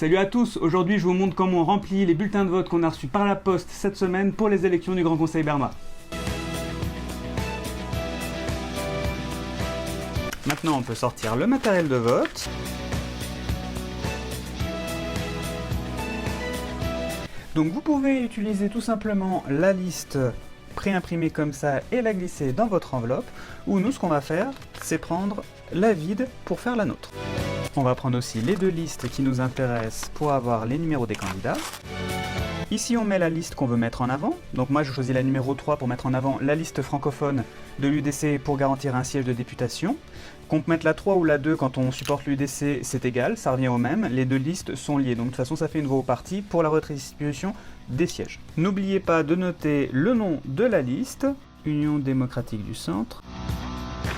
Salut à tous, aujourd'hui je vous montre comment on remplit les bulletins de vote qu'on a reçus par la poste cette semaine pour les élections du Grand Conseil bernois. Maintenant on peut sortir le matériel de vote. Donc vous pouvez utiliser tout simplement la liste pré-imprimée comme ça et la glisser dans votre enveloppe, ou nous ce qu'on va faire c'est prendre la vide pour faire la nôtre. On va prendre aussi les deux listes qui nous intéressent pour avoir les numéros des candidats. Ici on met la liste qu'on veut mettre en avant, donc moi je choisis la numéro 3 pour mettre en avant la liste francophone de l'UDC pour garantir un siège de députation. Qu'on peut mettre la 3 ou la 2 quand on supporte l'UDC, c'est égal, ça revient au même, les deux listes sont liées, donc de toute façon ça fait une voix au parti pour la redistribution des sièges. N'oubliez pas de noter le nom de la liste, Union démocratique du centre,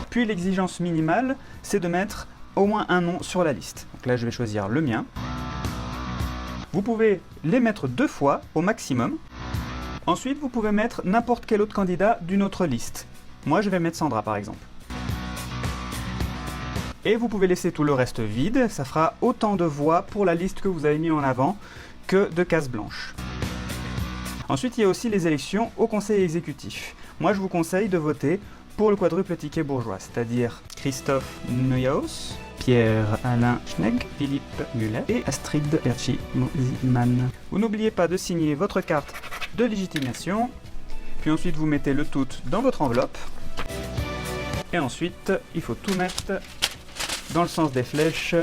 puis l'exigence minimale c'est de mettre au moins un nom sur la liste. Donc là je vais choisir le mien. Vous pouvez les mettre 2 fois au maximum. Ensuite vous pouvez mettre n'importe quel autre candidat d'une autre liste. Moi je vais mettre Sandra par exemple. Et vous pouvez laisser tout le reste vide, ça fera autant de voix pour la liste que vous avez mis en avant que de cases blanches. Ensuite il y a aussi les élections au conseil exécutif. Moi je vous conseille de voter pour le quadruple ticket bourgeois, c'est-à-dire Christophe Neuhaus, Pierre-Alain Schnegg, Philippe Muller et Astrid Berchi-Moziman. Vous n'oubliez pas de signer votre carte de légitimation, puis ensuite vous mettez le tout dans votre enveloppe, et ensuite il faut tout mettre dans le sens des flèches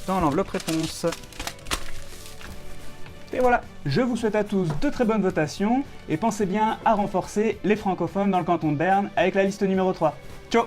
dans l'enveloppe réponse. Et voilà, je vous souhaite à tous de très bonnes votations et pensez bien à renforcer les francophones dans le canton de Berne avec la liste numéro 3. Ciao!